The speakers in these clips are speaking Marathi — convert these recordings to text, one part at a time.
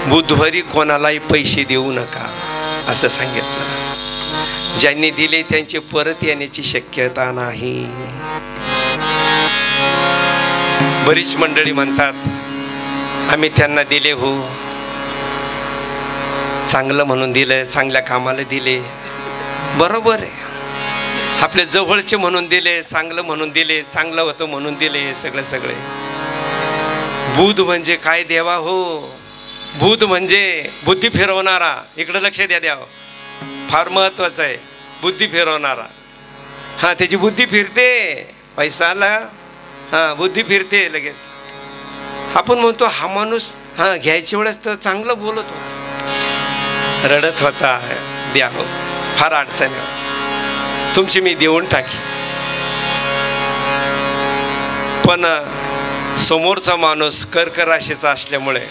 बुधवारी कोणालाही पैसे देऊ नका असं सांगितलं. ज्यांनी दिले त्यांचे परत येण्याची शक्यता नाही. बरीच मंडळी म्हणतात आम्ही त्यांना दिले हो, चांगलं म्हणून दिलं, चांगल्या कामाला दिले. बरोबर आहे, आपले जवळचे म्हणून दिले, चांगलं म्हणून दिले, चांगलं होतं म्हणून दिले. सगळे बुध म्हणजे काय देवा हो? बुध म्हणजे बुद्धी फिरवणारा. इकडं लक्ष द्या, फार महत्वाचं आहे. बुद्धी फिरवणारा. हां, त्याची बुद्धी फिरते, पैसा आला हां बुद्धी फिरते लगेच. आपण म्हणतो हा माणूस हां घ्यायच्या वेळेस तर चांगलं बोलत होता, रडत होता, द्या हो, फार अडचण आहे, तुमची मी देऊन टाकी. पण समोरचा माणूस कर्क राशीचा असल्यामुळे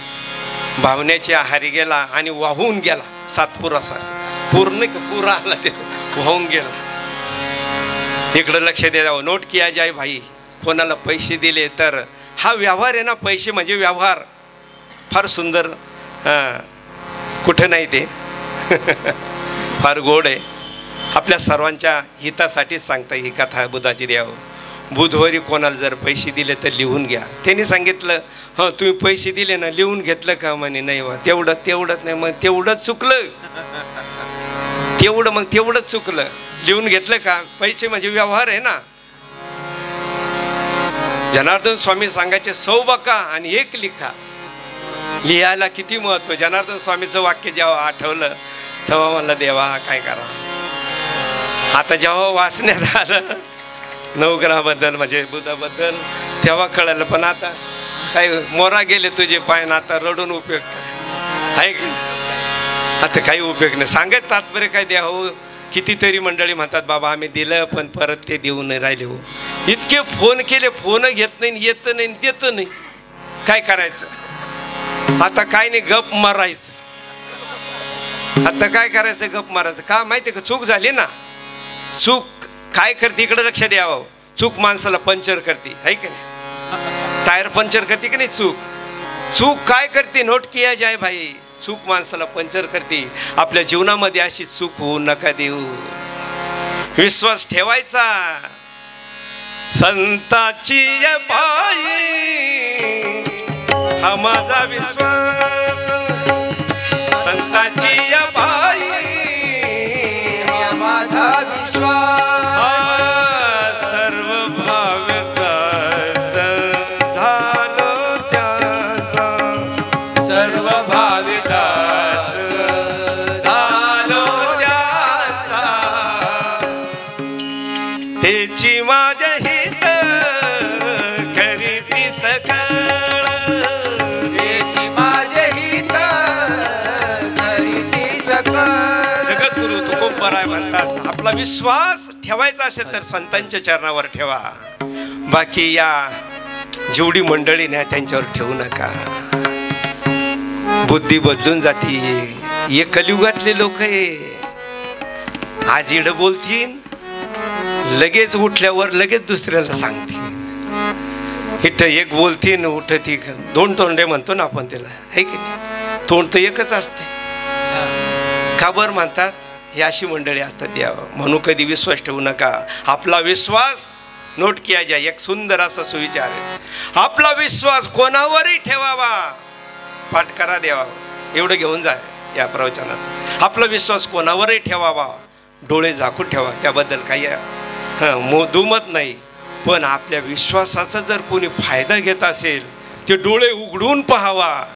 भावनेच्या आहारी गेला आणि वाहून गेला. सातपुरासारखा पूर्ण पुरा आला, ते वाहून गेला. इकडं लक्ष द्यावं. नोट किया जाय भाई. कोणाला पैसे दिले तर हा व्यवहार आहे ना, पैसे म्हणजे व्यवहार. फार सुंदर, कुठं नाही ते फार गोड आहे. आपल्या सर्वांच्या हितासाठीच सांगता ही कथा बुधाची द्यावं. बुधवारी कोणाला जर पैसे दिले तर लिहून घ्या. त्यांनी सांगितलं हां तुम्ही पैसे दिले ना, लिहून घेतलं का? म्हणे नाही वा, तेवढंच नाही. मग तेवढंच चुकलं, तेवढंच चुकलं. लिहून घेतलं का? पैसे म्हणजे व्यवहार आहे ना. जनार्दन स्वामी सांगायचे 100 बका आणि 1 लिखा. लिहायला किती महत्व. जनार्दन स्वामीचं वाक्य जेव्हा आठवलं तेव्हा मला देवा काय करा. आता जेव्हा वाचण्यात आलं नवग्रहाबद्दल म्हणजे बुधाबद्दल तेव्हा कळलं. पण आता काय मोरा गेले तुझे पाय ना, आता रडून उपयोग आहे की? आता काही उपयोग नाही. सांगत तात्पर्य काय द्या हो. कितीतरी मंडळी म्हणतात बाबा आम्ही दिलं पण परत ते देऊ नाही राहिले हो. इतके फोन केले, फोन घेत नाही, येत नाही, देत नाही. काय करायचं आता? काय नाही, गप मारायचं. आता काय करायचं? गप मारायचं. का माहिती का? चूक झाली ना. चूक काय करते इकडे लक्ष द्यावं. चूक माणसाला पंक्चर करते, आहे की नाही? टायर पंक्चर करते की नाही? चूक काय करते? नोट किया जाय भाई. चूक माणसाला पंक्चर करते. आपल्या जीवनामध्ये अशी चूक होऊ नका देऊ. विश्वास ठेवायचा संताची पायी. हा माझा विश्वास संताची पायी. माझा विश्वास सर्व भावदास झालो त्याचा. सर्व भाविदास झालो त्याचा. त्याची माझ्या हित करीती सकळ. त्याची माझे हित करीती सकळ. जगद्गुरु तुकोबराय म्हणतात आपला विश्वास ठेवायचा असेल तर संतांच्या चरणावर ठेवा. बाकी या जेवढी मंडळी नाही त्यांच्यावर ठेवू नका. बुद्धी बदलून जाती. हे कलियुगातले लोक आहे. आज इड बोलतील, लगेच उठल्यावर लगेच दुसऱ्याला सांगतील. इथं एक बोलतीन, उठ ती 2 तोंडे म्हणतो ना आपण त्याला, आहे की नाही? तोंड तर एकच असते. का बरं म्हणतात? ही अशी मंडळी असतात द्यावं. म्हणून कधी विश्वास ठेवू नका. आपला विश्वास नोट किया जाय. एक सुंदर असा सुविचार आहे. आपला विश्वास कोणावरही ठेवावा. पाठ करा देवा, एवढं घेऊन जाय या प्रवचनात. आपला विश्वास कोणावरही ठेवावा. डोळे झाकून ठेवा. त्याबद्दल काही दुमत नाही. पण आपल्या विश्वासाचा जर कोणी फायदा घेत असेल ते डोळे उघडून पाहावा.